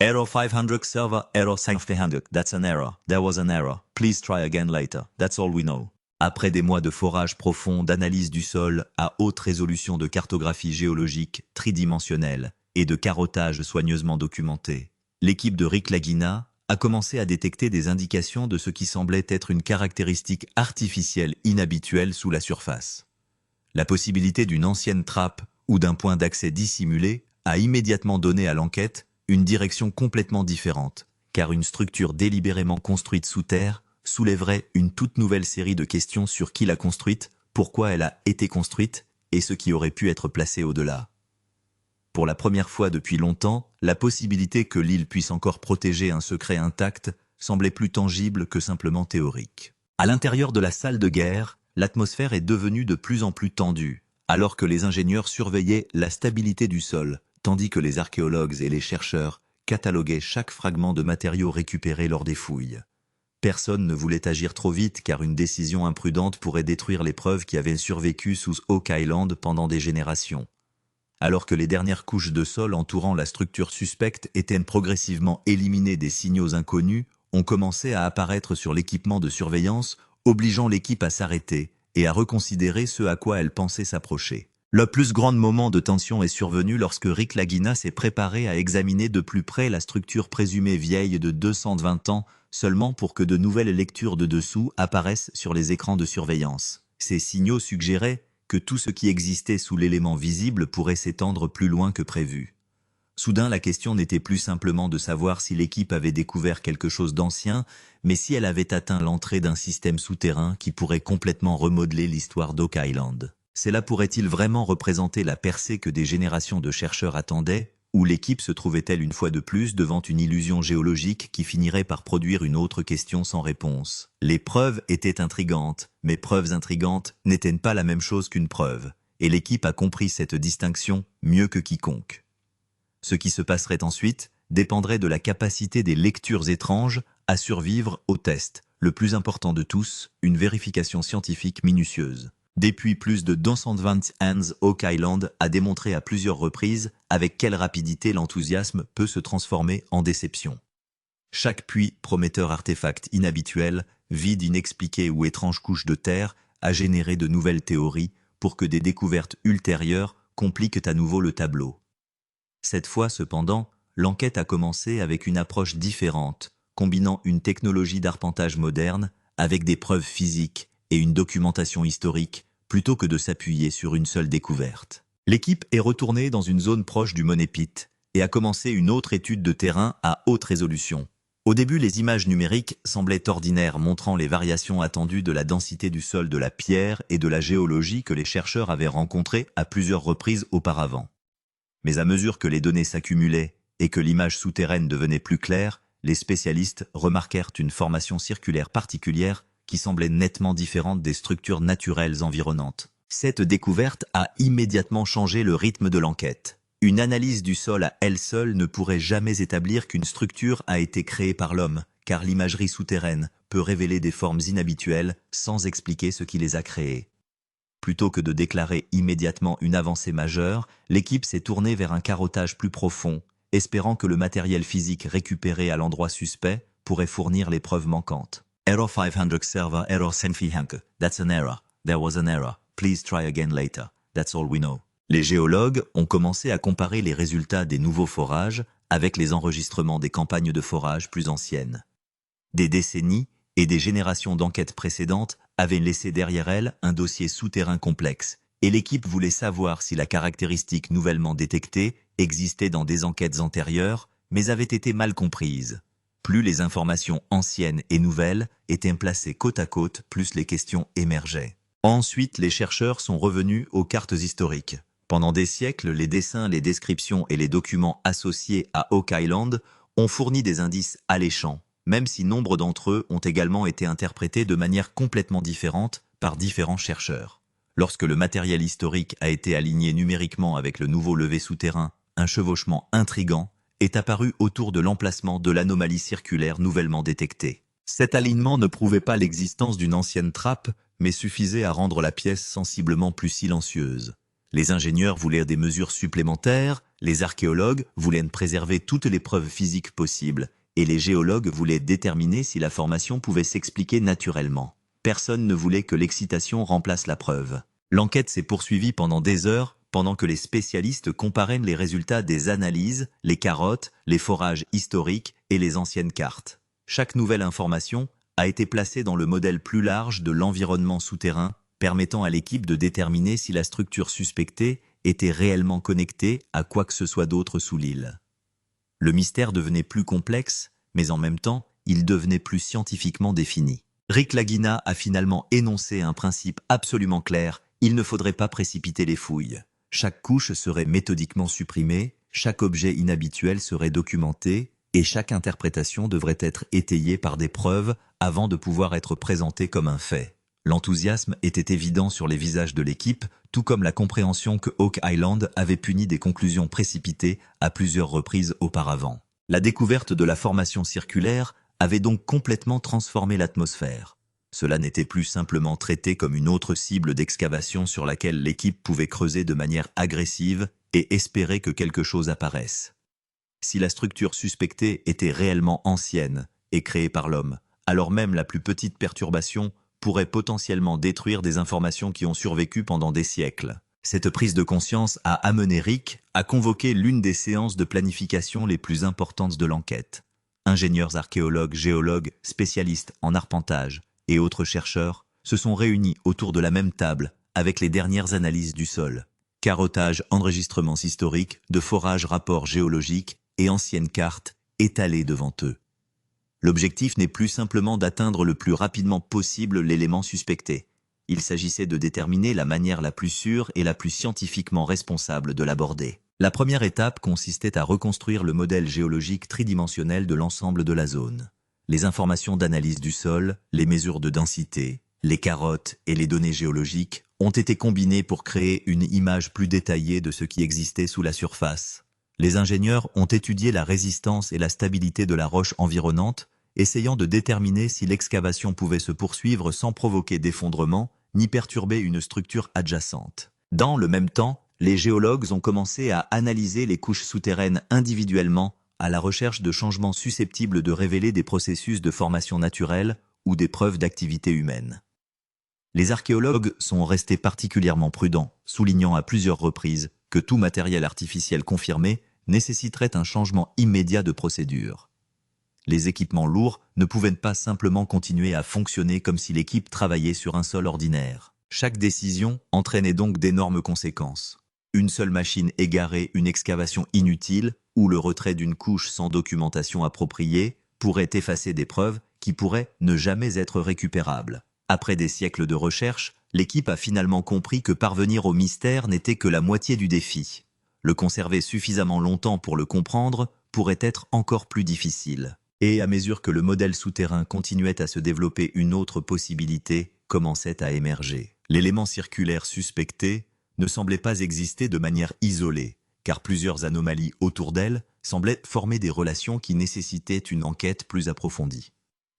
Error 500 server, error 500. That's an error. There was an error. Please try again later. That's all we know. Après des mois de forage profond, d'analyse du sol à haute résolution de cartographie géologique tridimensionnelle et de carottage soigneusement documenté, l'équipe de Rick Lagina a commencé à détecter des indications de ce qui semblait être une caractéristique artificielle inhabituelle sous la surface. La possibilité d'une ancienne trappe ou d'un point d'accès dissimulé a immédiatement donné à l'enquête une direction complètement différente, car une structure délibérément construite sous terre soulèverait une toute nouvelle série de questions sur qui l'a construite, pourquoi elle a été construite et ce qui aurait pu être placé au-delà. Pour la première fois depuis longtemps, la possibilité que l'île puisse encore protéger un secret intact semblait plus tangible que simplement théorique. À l'intérieur de la salle de guerre, l'atmosphère est devenue de plus en plus tendue, alors que les ingénieurs surveillaient la stabilité du sol, tandis que les archéologues et les chercheurs cataloguaient chaque fragment de matériaux récupérés lors des fouilles. Personne ne voulait agir trop vite car une décision imprudente pourrait détruire les preuves qui avaient survécu sous Oak Island pendant des générations. Alors que les dernières couches de sol entourant la structure suspecte étaient progressivement éliminées des signaux inconnus, on commençait à apparaître sur l'équipement de surveillance, obligeant l'équipe à s'arrêter et à reconsidérer ce à quoi elle pensait s'approcher. Le plus grand moment de tension est survenu lorsque Rick Lagina s'est préparé à examiner de plus près la structure présumée vieille de 220 ans, seulement pour que de nouvelles lectures de dessous apparaissent sur les écrans de surveillance. Ces signaux suggéraient que tout ce qui existait sous l'élément visible pourrait s'étendre plus loin que prévu. Soudain, la question n'était plus simplement de savoir si l'équipe avait découvert quelque chose d'ancien, mais si elle avait atteint l'entrée d'un système souterrain qui pourrait complètement remodeler l'histoire d'Oak Island. Cela pourrait-il vraiment représenter la percée que des générations de chercheurs attendaient, ou l'équipe se trouvait-elle une fois de plus devant une illusion géologique qui finirait par produire une autre question sans réponse? Les preuves étaient intrigantes, mais preuves intrigantes n'étaient pas la même chose qu'une preuve, et l'équipe a compris cette distinction mieux que quiconque. Ce qui se passerait ensuite dépendrait de la capacité des lectures étranges à survivre au test, le plus important de tous, une vérification scientifique minutieuse. Depuis plus de 220 ans, Oak Island a démontré à plusieurs reprises avec quelle rapidité l'enthousiasme peut se transformer en déception. Chaque puits prometteur artefact inhabituel, vide inexpliqué ou étrange couche de terre, a généré de nouvelles théories pour que des découvertes ultérieures compliquent à nouveau le tableau. Cette fois, cependant, l'enquête a commencé avec une approche différente, combinant une technologie d'arpentage moderne avec des preuves physiques et une documentation historique, plutôt que de s'appuyer sur une seule découverte. L'équipe est retournée dans une zone proche du Money Pit et a commencé une autre étude de terrain à haute résolution. Au début, les images numériques semblaient ordinaires, montrant les variations attendues de la densité du sol, de la pierre et de la géologie que les chercheurs avaient rencontrées à plusieurs reprises auparavant. Mais à mesure que les données s'accumulaient et que l'image souterraine devenait plus claire, les spécialistes remarquèrent une formation circulaire particulière qui semblait nettement différente des structures naturelles environnantes. Cette découverte a immédiatement changé le rythme de l'enquête. Une analyse du sol à elle seule ne pourrait jamais établir qu'une structure a été créée par l'homme, car l'imagerie souterraine peut révéler des formes inhabituelles sans expliquer ce qui les a créées. Plutôt que de déclarer immédiatement une avancée majeure, l'équipe s'est tournée vers un carottage plus profond, espérant que le matériel physique récupéré à l'endroit suspect pourrait fournir les preuves manquantes. Error 500 server, error 500. That's an error. There was an error. Please try again later. That's all we know. Les géologues ont commencé à comparer les résultats des nouveaux forages avec les enregistrements des campagnes de forage plus anciennes. Des décennies et des générations d'enquêtes précédentes avaient laissé derrière elles un dossier souterrain complexe, et l'équipe voulait savoir si la caractéristique nouvellement détectée existait dans des enquêtes antérieures, mais avait été mal comprise. Plus les informations anciennes et nouvelles étaient placées côte à côte, plus les questions émergeaient. Ensuite, les chercheurs sont revenus aux cartes historiques. Pendant des siècles, les dessins, les descriptions et les documents associés à Oak Island ont fourni des indices alléchants, même si nombre d'entre eux ont également été interprétés de manière complètement différente par différents chercheurs. Lorsque le matériel historique a été aligné numériquement avec le nouveau levé souterrain, un chevauchement intrigant est apparu autour de l'emplacement de l'anomalie circulaire nouvellement détectée. Cet alignement ne prouvait pas l'existence d'une ancienne trappe, mais suffisait à rendre la pièce sensiblement plus silencieuse. Les ingénieurs voulaient des mesures supplémentaires, les archéologues voulaient préserver toutes les preuves physiques possibles, et les géologues voulaient déterminer si la formation pouvait s'expliquer naturellement. Personne ne voulait que l'excitation remplace la preuve. L'enquête s'est poursuivie pendant des heures, pendant que les spécialistes comparaient les résultats des analyses, les carottes, les forages historiques et les anciennes cartes. Chaque nouvelle information a été placée dans le modèle plus large de l'environnement souterrain, permettant à l'équipe de déterminer si la structure suspectée était réellement connectée à quoi que ce soit d'autre sous l'île. Le mystère devenait plus complexe, mais en même temps, il devenait plus scientifiquement défini. Rick Lagina a finalement énoncé un principe absolument clair: il ne faudrait pas précipiter les fouilles. Chaque couche serait méthodiquement supprimée, chaque objet inhabituel serait documenté, et chaque interprétation devrait être étayée par des preuves avant de pouvoir être présentée comme un fait. L'enthousiasme était évident sur les visages de l'équipe, tout comme la compréhension que Oak Island avait puni des conclusions précipitées à plusieurs reprises auparavant. La découverte de la formation circulaire avait donc complètement transformé l'atmosphère. Cela n'était plus simplement traité comme une autre cible d'excavation sur laquelle l'équipe pouvait creuser de manière agressive et espérer que quelque chose apparaisse. Si la structure suspectée était réellement ancienne et créée par l'homme, alors même la plus petite perturbation pourrait potentiellement détruire des informations qui ont survécu pendant des siècles. Cette prise de conscience a amené Rick à convoquer l'une des séances de planification les plus importantes de l'enquête. Ingénieurs, archéologues, géologues, spécialistes en arpentage et autres chercheurs se sont réunis autour de la même table avec les dernières analyses du sol. Carottage, enregistrements historiques, de forages, rapports géologiques et anciennes cartes étalées devant eux. L'objectif n'est plus simplement d'atteindre le plus rapidement possible l'élément suspecté. Il s'agissait de déterminer la manière la plus sûre et la plus scientifiquement responsable de l'aborder. La première étape consistait à reconstruire le modèle géologique tridimensionnel de l'ensemble de la zone. Les informations d'analyse du sol, les mesures de densité, les carottes et les données géologiques ont été combinées pour créer une image plus détaillée de ce qui existait sous la surface. Les ingénieurs ont étudié la résistance et la stabilité de la roche environnante, essayant de déterminer si l'excavation pouvait se poursuivre sans provoquer d'effondrement ni perturber une structure adjacente. Dans le même temps, les géologues ont commencé à analyser les couches souterraines individuellement à la recherche de changements susceptibles de révéler des processus de formation naturelle ou des preuves d'activité humaine. Les archéologues sont restés particulièrement prudents, soulignant à plusieurs reprises que tout matériel artificiel confirmé nécessiterait un changement immédiat de procédure. Les équipements lourds ne pouvaient pas simplement continuer à fonctionner comme si l'équipe travaillait sur un sol ordinaire. Chaque décision entraînait donc d'énormes conséquences. Une seule machine égarée, une excavation inutile ou le retrait d'une couche sans documentation appropriée pourrait effacer des preuves qui pourraient ne jamais être récupérables. Après des siècles de recherche, l'équipe a finalement compris que parvenir au mystère n'était que la moitié du défi. Le conserver suffisamment longtemps pour le comprendre pourrait être encore plus difficile. Et à mesure que le modèle souterrain continuait à se développer, une autre possibilité commençait à émerger. L'élément circulaire suspecté ne semblait pas exister de manière isolée, car plusieurs anomalies autour d'elle semblaient former des relations qui nécessitaient une enquête plus approfondie.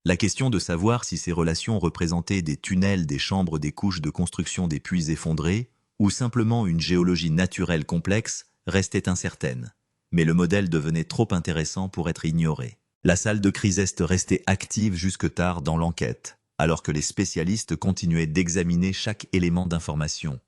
La question de savoir si ces relations représentaient des tunnels, des chambres, des couches de construction, des puits effondrés, ou simplement une géologie naturelle complexe, restait incertaine. Mais le modèle devenait trop intéressant pour être ignoré. La salle de crise est restée active jusque tard dans l'enquête, alors que les spécialistes continuaient d'examiner chaque élément d'information.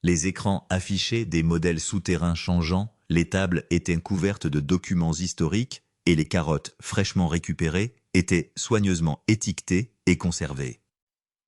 Les écrans affichaient des modèles souterrains changeants, les tables étaient couvertes de documents historiques et les carottes fraîchement récupérées étaient soigneusement étiquetées et conservées.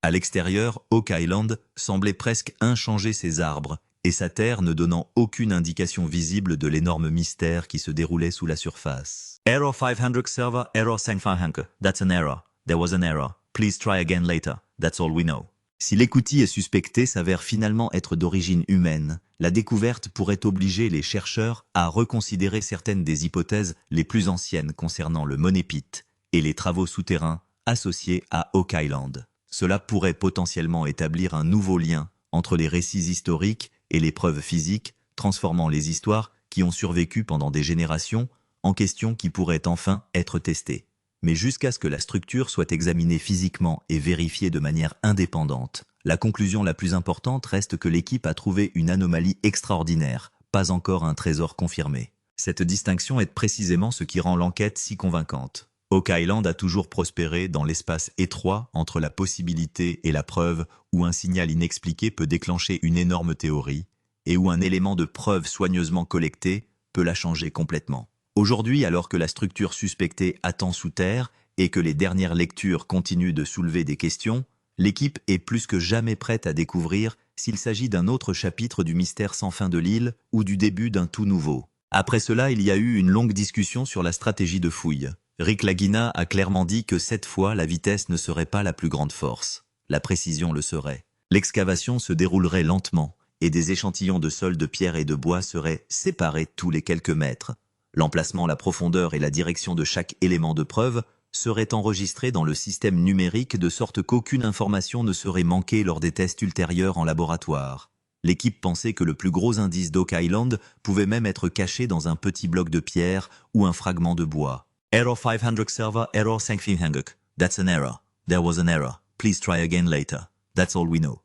À l'extérieur, Oak Island semblait presque inchangé, ses arbres et sa terre ne donnant aucune indication visible de l'énorme mystère qui se déroulait sous la surface. Error 500 server, error 500. That's an error. There was an error. Please try again later. That's all we know. Si l'écoutille suspectée s'avère finalement être d'origine humaine, la découverte pourrait obliger les chercheurs à reconsidérer certaines des hypothèses les plus anciennes concernant le monépite et les travaux souterrains associés à Oak Island. Cela pourrait potentiellement établir un nouveau lien entre les récits historiques et les preuves physiques, transformant les histoires qui ont survécu pendant des générations en questions qui pourraient enfin être testées. Mais jusqu'à ce que la structure soit examinée physiquement et vérifiée de manière indépendante, La conclusion la plus importante reste que l'équipe a trouvé une anomalie extraordinaire, pas encore un trésor confirmé. Cette distinction est précisément ce qui rend l'enquête si convaincante. Oak Island a toujours prospéré dans l'espace étroit entre la possibilité et la preuve, où un signal inexpliqué peut déclencher une énorme théorie, et où un élément de preuve soigneusement collecté peut la changer complètement. Aujourd'hui, alors que la structure suspectée attend sous terre et que les dernières lectures continuent de soulever des questions, l'équipe est plus que jamais prête à découvrir s'il s'agit d'un autre chapitre du mystère sans fin de l'île ou du début d'un tout nouveau. Après cela, il y a eu une longue discussion sur la stratégie de fouille. Rick Lagina a clairement dit que cette fois, la vitesse ne serait pas la plus grande force. La précision le serait. L'excavation se déroulerait lentement, et des échantillons de sol de pierre et de bois seraient séparés tous les quelques mètres. L'emplacement, la profondeur et la direction de chaque élément de preuve seraient enregistrés dans le système numérique de sorte qu'aucune information ne serait manquée lors des tests ultérieurs en laboratoire. L'équipe pensait que le plus gros indice d'Oak Island pouvait même être caché dans un petit bloc de pierre ou un fragment de bois. Error 500 server, error 500. That's an error. There was an error. Please try again later. That's all we know.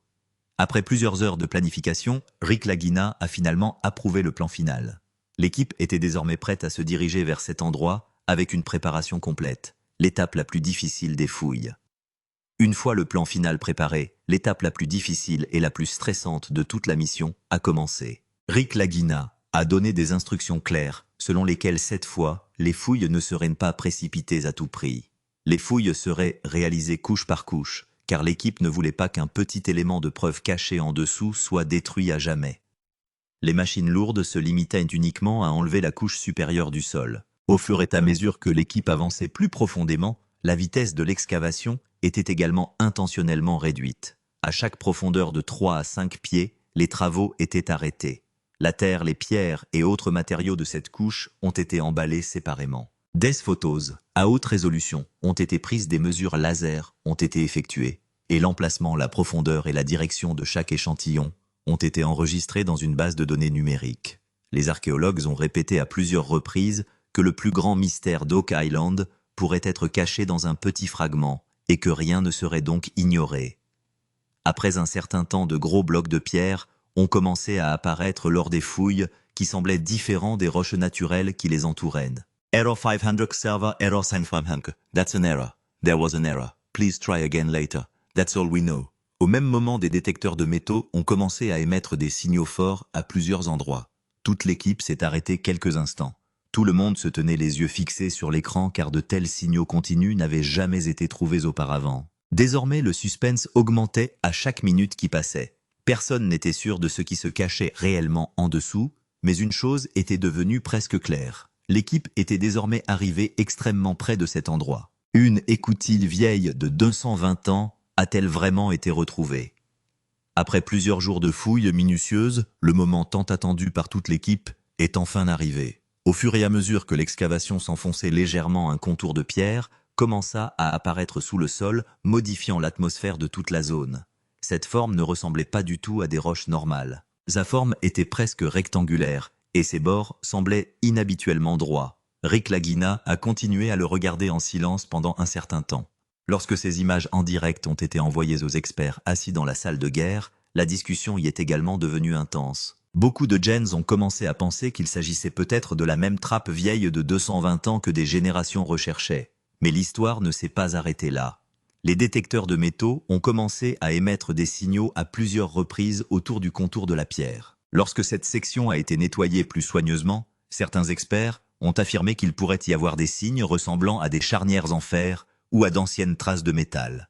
Après plusieurs heures de planification, Rick Lagina a finalement approuvé le plan final. L'équipe était désormais prête à se diriger vers cet endroit avec une préparation complète, l'étape la plus difficile des fouilles. Une fois le plan final préparé, l'étape la plus difficile et la plus stressante de toute la mission a commencé. Rick Lagina a donné des instructions claires, selon lesquelles cette fois, les fouilles ne seraient pas précipitées à tout prix. Les fouilles seraient réalisées couche par couche, car l'équipe ne voulait pas qu'un petit élément de preuve caché en dessous soit détruit à jamais. Les machines lourdes se limitaient uniquement à enlever la couche supérieure du sol. Au fur et à mesure que l'équipe avançait plus profondément, la vitesse de l'excavation était également intentionnellement réduite. À chaque profondeur de 3 à 5 pieds, les travaux étaient arrêtés. La terre, les pierres et autres matériaux de cette couche ont été emballés séparément. Des photos à haute résolution ont été prises, des mesures laser ont été effectuées, et l'emplacement, la profondeur et la direction de chaque échantillon ont été enregistrés dans une base de données numérique. Les archéologues ont répété à plusieurs reprises que le plus grand mystère d'Oak Island pourrait être caché dans un petit fragment et que rien ne serait donc ignoré. Après un certain temps, de gros blocs de pierre ont commencé à apparaître lors des fouilles qui semblaient différents des roches naturelles qui les entouraient. Error 500 server, error 500. That's an error. There was an error. Please try again later. That's all we know. Au même moment, des détecteurs de métaux ont commencé à émettre des signaux forts à plusieurs endroits. Toute l'équipe s'est arrêtée quelques instants. Tout le monde se tenait les yeux fixés sur l'écran car de tels signaux continus n'avaient jamais été trouvés auparavant. Désormais, le suspense augmentait à chaque minute qui passait. Personne n'était sûr de ce qui se cachait réellement en dessous, mais une chose était devenue presque claire. L'équipe était désormais arrivée extrêmement près de cet endroit. Une écoutille vieille de 220 ans a-t-elle vraiment été retrouvée? Après plusieurs jours de fouilles minutieuses, le moment tant attendu par toute l'équipe est enfin arrivé. Au fur et à mesure que l'excavation s'enfonçait légèrement, un contour de pierre commença à apparaître sous le sol, modifiant l'atmosphère de toute la zone. Cette forme ne ressemblait pas du tout à des roches normales. Sa forme était presque rectangulaire, et ses bords semblaient inhabituellement droits. Rick Lagina a continué à le regarder en silence pendant un certain temps. Lorsque ces images en direct ont été envoyées aux experts assis dans la salle de guerre, la discussion y est également devenue intense. Beaucoup de gens ont commencé à penser qu'il s'agissait peut-être de la même trappe vieille de 220 ans que des générations recherchaient. Mais l'histoire ne s'est pas arrêtée là. Les détecteurs de métaux ont commencé à émettre des signaux à plusieurs reprises autour du contour de la pierre. Lorsque cette section a été nettoyée plus soigneusement, certains experts ont affirmé qu'il pourrait y avoir des signes ressemblant à des charnières en fer ou à d'anciennes traces de métal.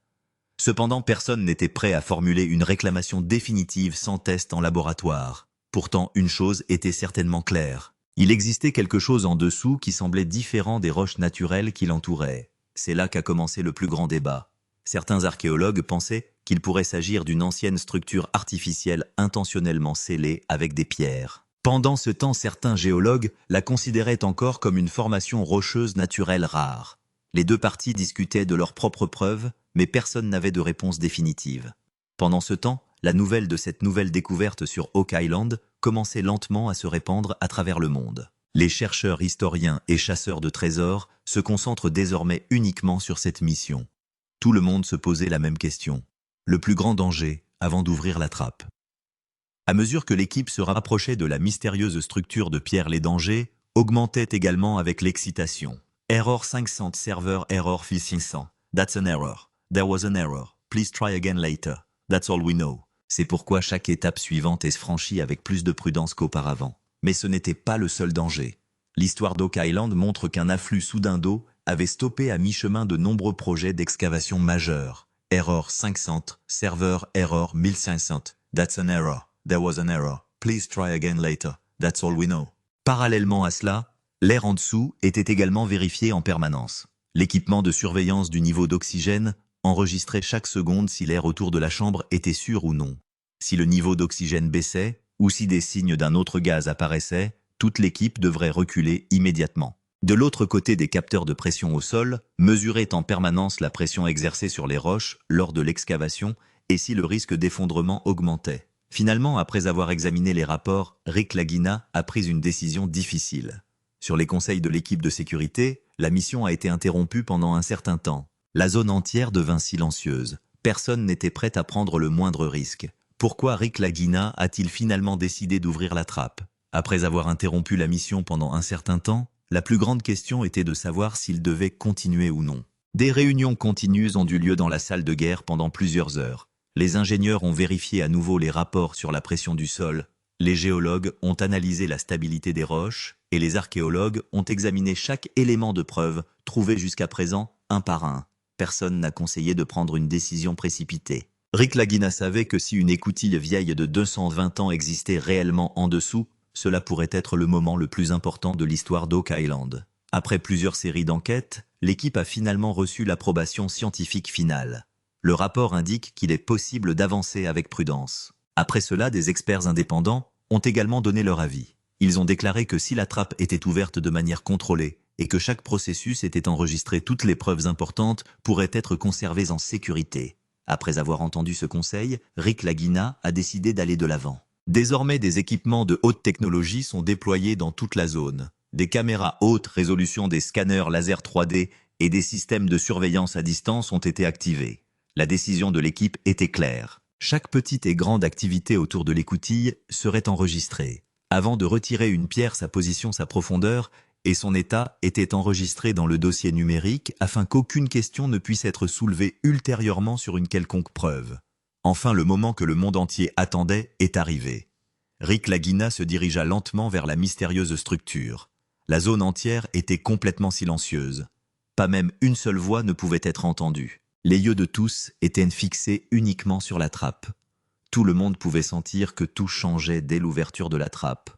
Cependant, personne n'était prêt à formuler une réclamation définitive sans test en laboratoire. Pourtant, une chose était certainement claire. Il existait quelque chose en dessous qui semblait différent des roches naturelles qui l'entouraient. C'est là qu'a commencé le plus grand débat. Certains archéologues pensaient qu'il pourrait s'agir d'une ancienne structure artificielle intentionnellement scellée avec des pierres. Pendant ce temps, certains géologues la considéraient encore comme une formation rocheuse naturelle rare. Les deux parties discutaient de leurs propres preuves, mais personne n'avait de réponse définitive. Pendant ce temps, la nouvelle de cette nouvelle découverte sur Oak Island commençait lentement à se répandre à travers le monde. Les chercheurs, historiens et chasseurs de trésors se concentrent désormais uniquement sur cette mission. Tout le monde se posait la même question. Le plus grand danger avant d'ouvrir la trappe. À mesure que l'équipe se rapprochait de la mystérieuse structure de Pierre, les dangers augmentaient également avec l'excitation. Error 500 serveur error 500. That's an error. There was an error. Please try again later. That's all we know. C'est pourquoi chaque étape suivante est franchie avec plus de prudence qu'auparavant. Mais ce n'était pas le seul danger. L'histoire d'Oak Island montre qu'un afflux soudain d'eau avait stoppé à mi-chemin de nombreux projets d'excavation majeurs. Error 500, serveur error 1500. That's an error. There was an error. Please try again later. That's all we know. Parallèlement à cela, l'air en dessous était également vérifié en permanence. L'équipement de surveillance du niveau d'oxygène enregistrait chaque seconde si l'air autour de la chambre était sûr ou non. Si le niveau d'oxygène baissait, ou si des signes d'un autre gaz apparaissaient, toute l'équipe devrait reculer immédiatement. De l'autre côté des capteurs de pression au sol, mesuraient en permanence la pression exercée sur les roches lors de l'excavation et si le risque d'effondrement augmentait. Finalement, après avoir examiné les rapports, Rick Lagina a pris une décision difficile. Sur les conseils de l'équipe de sécurité, la mission a été interrompue pendant un certain temps. La zone entière devint silencieuse. Personne n'était prêt à prendre le moindre risque. Pourquoi Rick Lagina a-t-il finalement décidé d'ouvrir la trappe? Après avoir interrompu la mission pendant un certain temps, la plus grande question était de savoir s'il devait continuer ou non. Des réunions continues ont eu lieu dans la salle de guerre pendant plusieurs heures. Les ingénieurs ont vérifié à nouveau les rapports sur la pression du sol, les géologues ont analysé la stabilité des roches, et les archéologues ont examiné chaque élément de preuve trouvé jusqu'à présent, un par un. Personne n'a conseillé de prendre une décision précipitée. Rick Lagina savait que si une écoutille vieille de 220 ans existait réellement en dessous, cela pourrait être le moment le plus important de l'histoire d'Oak Island. Après plusieurs séries d'enquêtes, l'équipe a finalement reçu l'approbation scientifique finale. Le rapport indique qu'il est possible d'avancer avec prudence. Après cela, des experts indépendants ont également donné leur avis. Ils ont déclaré que si la trappe était ouverte de manière contrôlée et que chaque processus était enregistré, toutes les preuves importantes pourraient être conservées en sécurité. Après avoir entendu ce conseil, Rick Lagina a décidé d'aller de l'avant. Désormais, des équipements de haute technologie sont déployés dans toute la zone. Des caméras haute résolution, des scanners laser 3D et des systèmes de surveillance à distance ont été activés. La décision de l'équipe était claire. Chaque petite et grande activité autour de l'écoutille serait enregistrée. Avant de retirer une pierre, sa position, sa profondeur et son état étaient enregistrés dans le dossier numérique afin qu'aucune question ne puisse être soulevée ultérieurement sur une quelconque preuve. Enfin, le moment que le monde entier attendait est arrivé. Rick Lagina se dirigea lentement vers la mystérieuse structure. La zone entière était complètement silencieuse. Pas même une seule voix ne pouvait être entendue. Les yeux de tous étaient fixés uniquement sur la trappe. Tout le monde pouvait sentir que tout changeait dès l'ouverture de la trappe.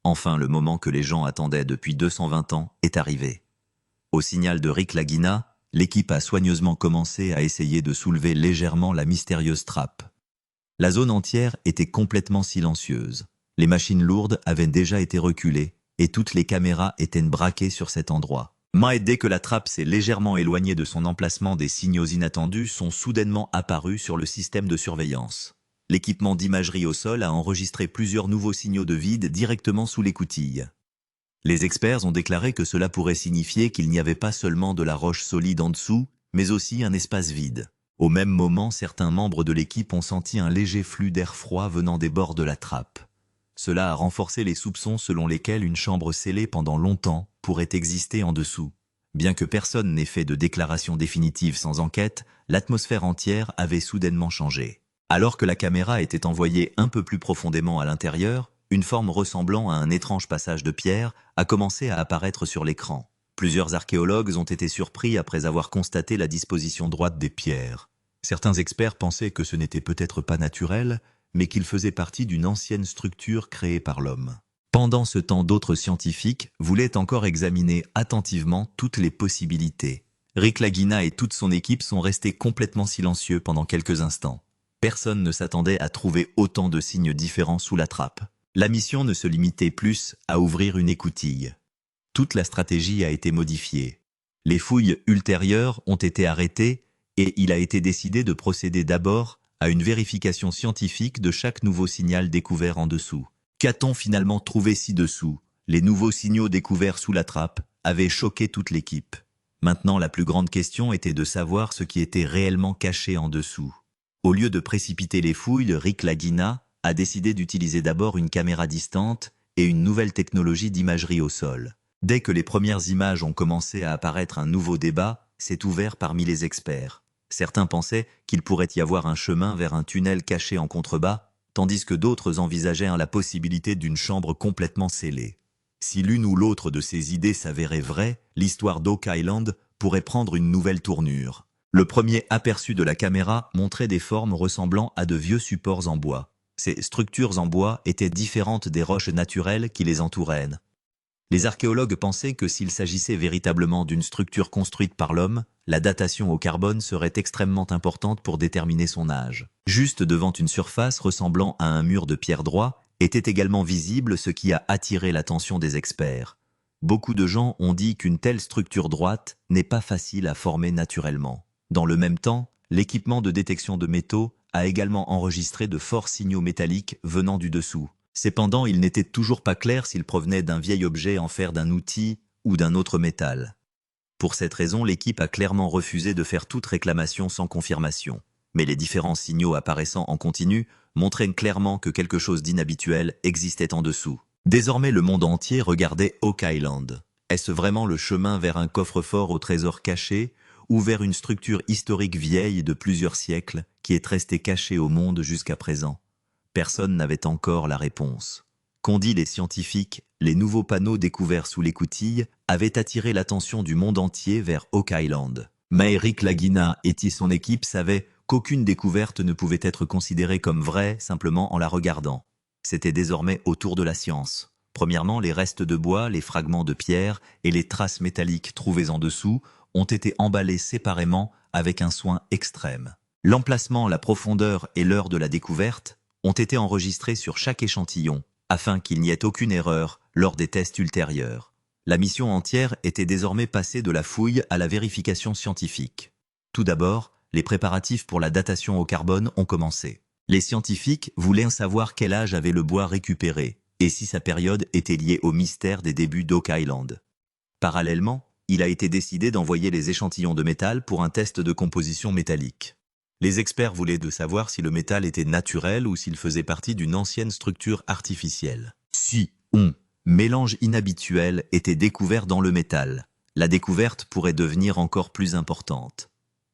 Enfin, le moment que les gens attendaient depuis 220 ans est arrivé. Au signal de Rick Lagina, l'équipe a soigneusement commencé à essayer de soulever légèrement la mystérieuse trappe. La zone entière était complètement silencieuse. Les machines lourdes avaient déjà été reculées et toutes les caméras étaient braquées sur cet endroit. Mais dès que la trappe s'est légèrement éloignée de son emplacement, des signaux inattendus sont soudainement apparus sur le système de surveillance. L'équipement d'imagerie au sol a enregistré plusieurs nouveaux signaux de vide directement sous l'écoutille. Les experts ont déclaré que cela pourrait signifier qu'il n'y avait pas seulement de la roche solide en dessous, mais aussi un espace vide. Au même moment, certains membres de l'équipe ont senti un léger flux d'air froid venant des bords de la trappe. Cela a renforcé les soupçons selon lesquels une chambre scellée pendant longtemps pourrait exister en dessous. Bien que personne n'ait fait de déclaration définitive sans enquête, l'atmosphère entière avait soudainement changé. Alors que la caméra était envoyée un peu plus profondément à l'intérieur, une forme ressemblant à un étrange passage de pierre a commencé à apparaître sur l'écran. Plusieurs archéologues ont été surpris après avoir constaté la disposition droite des pierres. Certains experts pensaient que ce n'était peut-être pas naturel, mais qu'il faisait partie d'une ancienne structure créée par l'homme. Pendant ce temps, d'autres scientifiques voulaient encore examiner attentivement toutes les possibilités. Rick Lagina et toute son équipe sont restés complètement silencieux pendant quelques instants. Personne ne s'attendait à trouver autant de signes différents sous la trappe. La mission ne se limitait plus à ouvrir une écoutille. Toute la stratégie a été modifiée. Les fouilles ultérieures ont été arrêtées et il a été décidé de procéder d'abord à une vérification scientifique de chaque nouveau signal découvert en dessous. Qu'a-t-on finalement trouvé ci-dessous? Les nouveaux signaux découverts sous la trappe avaient choqué toute l'équipe. Maintenant, la plus grande question était de savoir ce qui était réellement caché en dessous. Au lieu de précipiter les fouilles, Rick Lagina a décidé d'utiliser d'abord une caméra distante et une nouvelle technologie d'imagerie au sol. Dès que les premières images ont commencé à apparaître, un nouveau débat s'est ouvert parmi les experts. Certains pensaient qu'il pourrait y avoir un chemin vers un tunnel caché en contrebas, tandis que d'autres envisageaient la possibilité d'une chambre complètement scellée. Si l'une ou l'autre de ces idées s'avérait vraie, l'histoire d'Oak Island pourrait prendre une nouvelle tournure. Le premier aperçu de la caméra montrait des formes ressemblant à de vieux supports en bois. Ces structures en bois étaient différentes des roches naturelles qui les entouraient. Les archéologues pensaient que s'il s'agissait véritablement d'une structure construite par l'homme, la datation au carbone serait extrêmement importante pour déterminer son âge. Juste devant une surface ressemblant à un mur de pierre droit, était également visible ce qui a attiré l'attention des experts. Beaucoup de gens ont dit qu'une telle structure droite n'est pas facile à former naturellement. Dans le même temps, l'équipement de détection de métaux a également enregistré de forts signaux métalliques venant du dessous. Cependant, il n'était toujours pas clair s'il provenait d'un vieil objet en fer, d'un outil ou d'un autre métal. Pour cette raison, l'équipe a clairement refusé de faire toute réclamation sans confirmation. Mais les différents signaux apparaissant en continu montraient clairement que quelque chose d'inhabituel existait en dessous. Désormais, le monde entier regardait Oak Island. Est-ce vraiment le chemin vers un coffre-fort au trésor caché ou vers une structure historique vieille de plusieurs siècles qui est restée cachée au monde jusqu'à présent? Personne n'avait encore la réponse. Qu'ont dit les scientifiques, les nouveaux panneaux découverts sous l'écoutille avaient attiré l'attention du monde entier vers Oak Island. Mais Rick Lagina et son équipe savaient qu'aucune découverte ne pouvait être considérée comme vraie simplement en la regardant. C'était désormais au tour de la science. Premièrement, les restes de bois, les fragments de pierre et les traces métalliques trouvées en dessous ont été emballés séparément avec un soin extrême. L'emplacement, la profondeur et l'heure de la découverte ont été enregistrés sur chaque échantillon, afin qu'il n'y ait aucune erreur lors des tests ultérieurs. La mission entière était désormais passée de la fouille à la vérification scientifique. Tout d'abord, les préparatifs pour la datation au carbone ont commencé. Les scientifiques voulaient savoir quel âge avait le bois récupéré, et si sa période était liée au mystère des débuts d'Oak Island. Parallèlement, il a été décidé d'envoyer les échantillons de métal pour un test de composition métallique. Les experts voulaient savoir si le métal était naturel ou s'il faisait partie d'une ancienne structure artificielle. Si un mélange inhabituel était découvert dans le métal, la découverte pourrait devenir encore plus importante.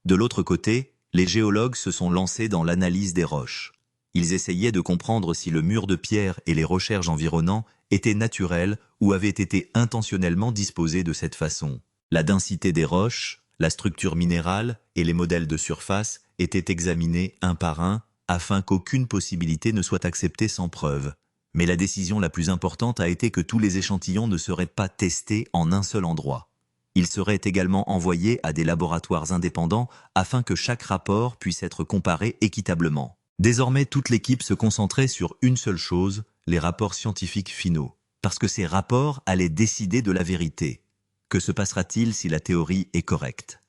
De l'autre côté, les géologues se sont lancés dans l'analyse des roches. Ils essayaient de comprendre si le mur de pierre et les rochers environnants étaient naturels ou avaient été intentionnellement disposés de cette façon. La densité des roches, la structure minérale et les modèles de surface étaient examinés un par un afin qu'aucune possibilité ne soit acceptée sans preuve. Mais la décision la plus importante a été que tous les échantillons ne seraient pas testés en un seul endroit. Ils seraient également envoyés à des laboratoires indépendants afin que chaque rapport puisse être comparé équitablement. Désormais, toute l'équipe se concentrait sur une seule chose, les rapports scientifiques finaux, parce que ces rapports allaient décider de la vérité. Que se passera-t-il si la théorie est correcte ?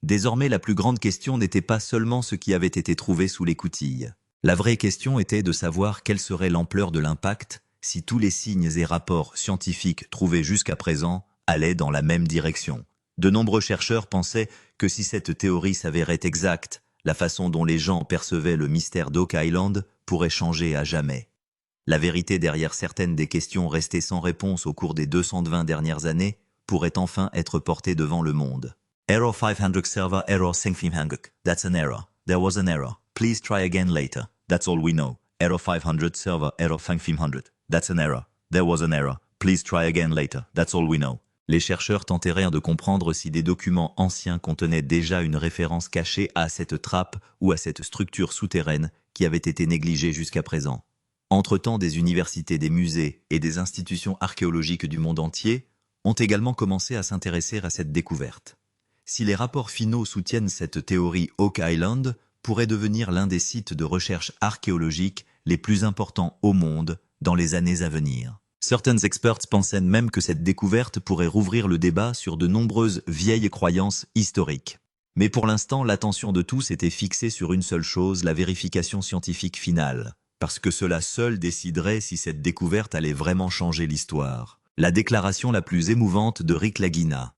Désormais, la plus grande question n'était pas seulement ce qui avait été trouvé sous l'écoutille. La vraie question était de savoir quelle serait l'ampleur de l'impact si tous les signes et rapports scientifiques trouvés jusqu'à présent allaient dans la même direction. De nombreux chercheurs pensaient que si cette théorie s'avérait exacte, la façon dont les gens percevaient le mystère d'Oak Island pourrait changer à jamais. La vérité derrière certaines des questions restées sans réponse au cours des 220 dernières années pourrait enfin être portée devant le monde. Error 500 server error 500. That's an error. There was an error. Please try again later. That's all we know. Error 500 server error 500. That's an error. There was an error. Please try again later. That's all we know. Les chercheurs tentèrent de comprendre si des documents anciens contenaient déjà une référence cachée à cette trappe ou à cette structure souterraine qui avait été négligée jusqu'à présent. Entre-temps, des universités, des musées et des institutions archéologiques du monde entier ont également commencé à s'intéresser à cette découverte. Si les rapports finaux soutiennent cette théorie, Oak Island pourrait devenir l'un des sites de recherche archéologique les plus importants au monde dans les années à venir. Certains experts pensaient même que cette découverte pourrait rouvrir le débat sur de nombreuses vieilles croyances historiques. Mais pour l'instant, l'attention de tous était fixée sur une seule chose, la vérification scientifique finale, parce que cela seul déciderait si cette découverte allait vraiment changer l'histoire. La déclaration la plus émouvante de Rick Lagina.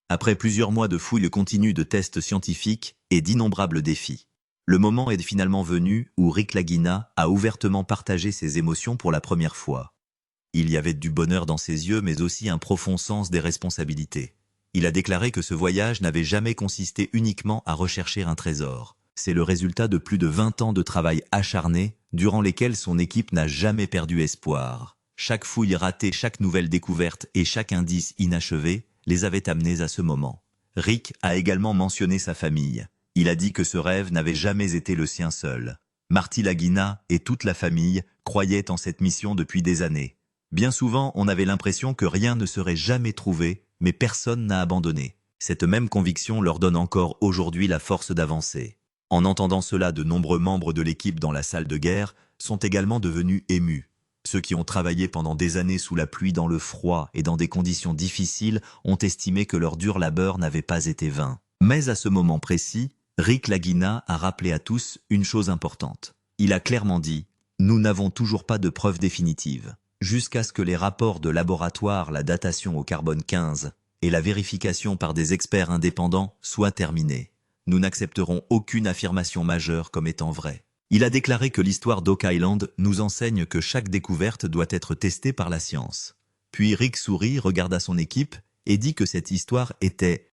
Après plusieurs mois de fouilles continues de tests scientifiques et d'innombrables défis, Le moment est finalement venu où Rick Lagina a ouvertement partagé ses émotions pour la première fois. Il y avait du bonheur dans ses yeux, mais aussi un profond sens des responsabilités. Il a déclaré que ce voyage n'avait jamais consisté uniquement à rechercher un trésor. C'est le résultat de plus de 20 ans de travail acharné, durant lesquels son équipe n'a jamais perdu espoir. Chaque fouille ratée, chaque nouvelle découverte et chaque indice inachevé les avait amenés à ce moment. Rick a également mentionné sa famille. Il a dit que ce rêve n'avait jamais été le sien seul. Marty Lagina et toute la famille croyaient en cette mission depuis des années. Bien souvent, on avait l'impression que rien ne serait jamais trouvé, mais personne n'a abandonné. Cette même conviction leur donne encore aujourd'hui la force d'avancer. En entendant cela, de nombreux membres de l'équipe dans la salle de guerre sont également devenus émus. Ceux qui ont travaillé pendant des années sous la pluie, dans le froid et dans des conditions difficiles ont estimé que leur dur labeur n'avait pas été vain. Mais à ce moment précis, Rick Lagina a rappelé à tous une chose importante. Il a clairement dit « Nous n'avons toujours pas de preuves définitives. Jusqu'à ce que les rapports de laboratoire, la datation au carbone 15 et la vérification par des experts indépendants soient terminés. Nous n'accepterons aucune affirmation majeure comme étant vraie. » Il a déclaré que l'histoire d'Oak Island nous enseigne que chaque découverte doit être testée par la science. Puis Rick sourit, regarda son équipe et dit que cette histoire était